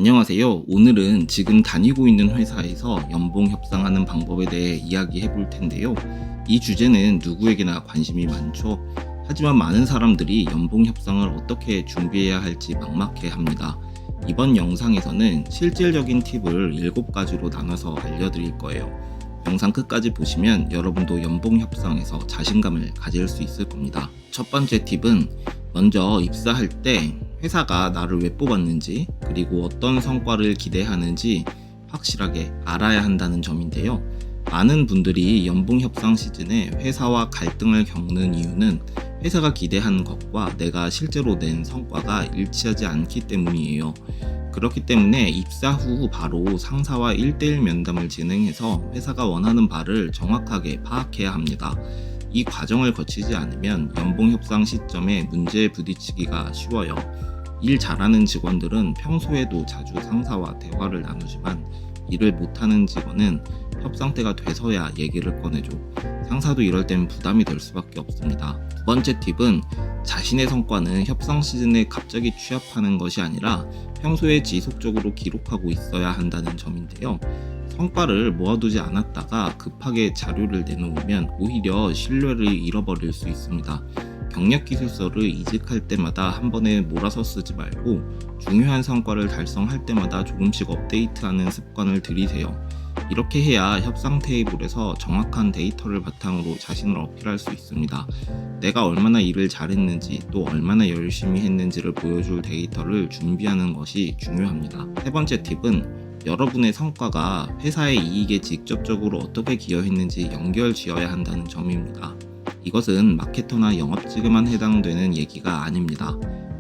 안녕하세요. 오늘은 지금 다니고 있는 회사에서 연봉 협상하는 방법에 대해 이야기해 볼 텐데요. 이 주제는 누구에게나 관심이 많죠. 하지만 많은 사람들이 연봉 협상을 어떻게 준비해야 할지 막막해 합니다. 이번 영상에서는 실질적인 팁을 7가지로 나눠서 알려드릴 거예요. 영상 끝까지 보시면 여러분도 연봉 협상에서 자신감을 가질 수 있을 겁니다. 첫 번째 팁은 먼저 입사할 때 회사가 나를 왜 뽑았는지 그리고 어떤 성과를 기대하는지 확실하게 알아야 한다는 점인데요. 많은 분들이 연봉 협상 시즌에 회사와 갈등을 겪는 이유는 회사가 기대하는 것과 내가 실제로 낸 성과가 일치하지 않기 때문이에요. 그렇기 때문에 입사 후 바로 상사와 1대1 면담을 진행해서 회사가 원하는 바를 정확하게 파악해야 합니다. 이 과정을 거치지 않으면 연봉 협상 시점에 문제에 부딪히기가 쉬워요. 일 잘하는 직원들은 평소에도 자주 상사와 대화를 나누지만 일을 못하는 직원은 협상 때가 돼서야 얘기를 꺼내죠. 상사도 이럴 땐 부담이 될 수밖에 없습니다. 두 번째 팁은 자신의 성과는 협상 시즌에 갑자기 취합하는 것이 아니라 평소에 지속적으로 기록하고 있어야 한다는 점인데요. 성과를 모아두지 않았다가 급하게 자료를 내놓으면 오히려 신뢰를 잃어버릴 수 있습니다. 경력기술서를 이직할 때마다 한 번에 몰아서 쓰지 말고 중요한 성과를 달성할 때마다 조금씩 업데이트하는 습관을 들이세요. 이렇게 해야 협상 테이블에서 정확한 데이터를 바탕으로 자신을 어필할 수 있습니다. 내가 얼마나 일을 잘했는지 또 얼마나 열심히 했는지를 보여줄 데이터를 준비하는 것이 중요합니다. 세 번째 팁은 여러분의 성과가 회사의 이익에 직접적으로 어떻게 기여했는지 연결 지어야 한다는 점입니다. 이것은 마케터나 영업직에만 해당되는 얘기가 아닙니다.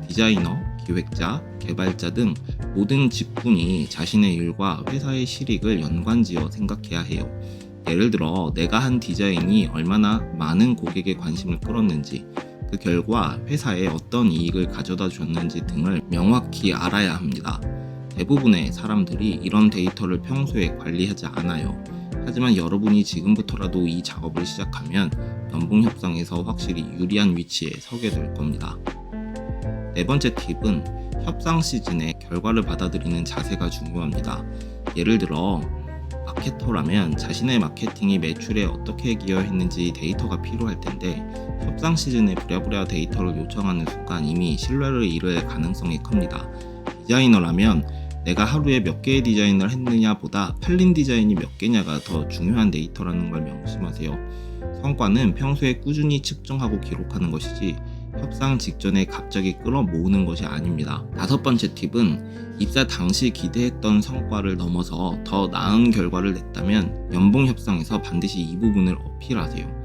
디자이너, 기획자, 개발자 등 모든 직군이 자신의 일과 회사의 실익을 연관지어 생각해야 해요. 예를 들어 내가 한 디자인이 얼마나 많은 고객의 관심을 끌었는지, 그 결과 회사에 어떤 이익을 가져다 줬는지 등을 명확히 알아야 합니다. 대부분의 사람들이 이런 데이터를 평소에 관리하지 않아요. 하지만 여러분이 지금부터라도 이 작업을 시작하면 연봉 협상에서 확실히 유리한 위치에 서게 될 겁니다. 네 번째 팁은 협상 시즌에 결과를 받아들이는 자세가 중요합니다. 예를 들어 마케터라면 자신의 마케팅이 매출에 어떻게 기여했는지 데이터가 필요할 텐데 협상 시즌에 부랴부랴 데이터를 요청하는 순간 이미 신뢰를 잃을 가능성이 큽니다. 디자이너라면 내가 하루에 몇 개의 디자인을 했느냐 보다 팔린 디자인이 몇 개냐가 더 중요한 데이터라는 걸 명심하세요. 성과는 평소에 꾸준히 측정하고 기록하는 것이지 협상 직전에 갑자기 끌어모으는 것이 아닙니다. 다섯 번째 팁은 입사 당시 기대했던 성과를 넘어서 더 나은 결과를 냈다면 연봉 협상에서 반드시 이 부분을 어필하세요.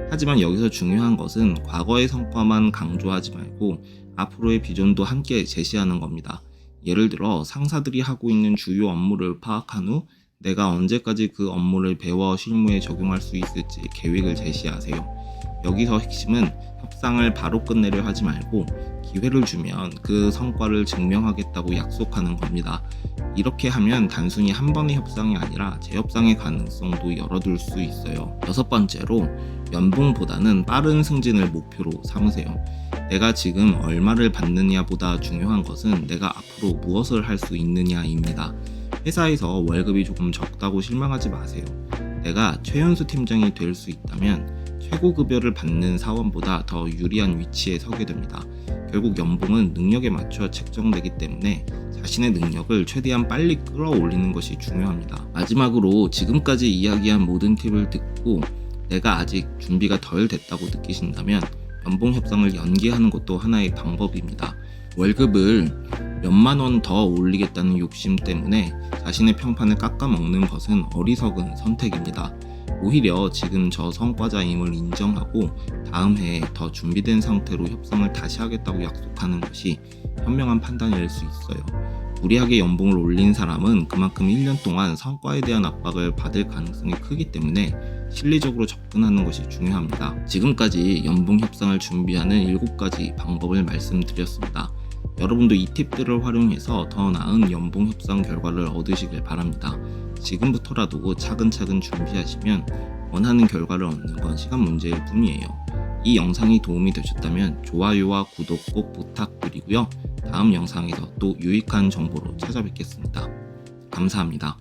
하지만 여기서 중요한 것은 과거의 성과만 강조하지 말고 앞으로의 비전도 함께 제시하는 겁니다. 예를 들어 상사들이 하고 있는 주요 업무를 파악한 후 내가 언제까지 그 업무를 배워 실무에 적용할 수 있을지 계획을 제시하세요. 여기서 핵심은 협상을 바로 끝내려 하지 말고 기회를 주면 그 성과를 증명하겠다고 약속하는 겁니다. 이렇게 하면 단순히 한 번의 협상이 아니라 재협상의 가능성도 열어둘 수 있어요. 여섯 번째로 연봉보다는 빠른 승진을 목표로 삼으세요. 내가 지금 얼마를 받느냐보다 중요한 것은 내가 앞으로 무엇을 할 수 있느냐입니다. 회사에서 월급이 조금 적다고 실망하지 마세요. 내가 최연소 팀장이 될 수 있다면 최고급여를 받는 사원보다 더 유리한 위치에 서게 됩니다. 결국 연봉은 능력에 맞춰 책정되기 때문에 자신의 능력을 최대한 빨리 끌어올리는 것이 중요합니다. 마지막으로 지금까지 이야기한 모든 팁을 듣고 내가 아직 준비가 덜 됐다고 느끼신다면 연봉 협상을 연기하는 것도 하나의 방법입니다. 월급을 몇만 원 더 올리겠다는 욕심 때문에 자신의 평판을 깎아먹는 것은 어리석은 선택입니다. 오히려 지금 저 성과자임을 인정하고 다음 해에 더 준비된 상태로 협상을 다시 하겠다고 약속하는 것이 현명한 판단일 수 있어요. 무리하게 연봉을 올린 사람은 그만큼 1년 동안 성과에 대한 압박을 받을 가능성이 크기 때문에 실리적으로 접근하는 것이 중요합니다. 지금까지 연봉 협상을 준비하는 7가지 방법을 말씀드렸습니다. 여러분도 이 팁들을 활용해서 더 나은 연봉 협상 결과를 얻으시길 바랍니다. 지금부터라도 차근차근 준비하시면 원하는 결과를 얻는 건 시간 문제일 뿐이에요. 이 영상이 도움이 되셨다면 좋아요와 구독 꼭 부탁드리고요. 다음 영상에서 또 유익한 정보로 찾아뵙겠습니다. 감사합니다.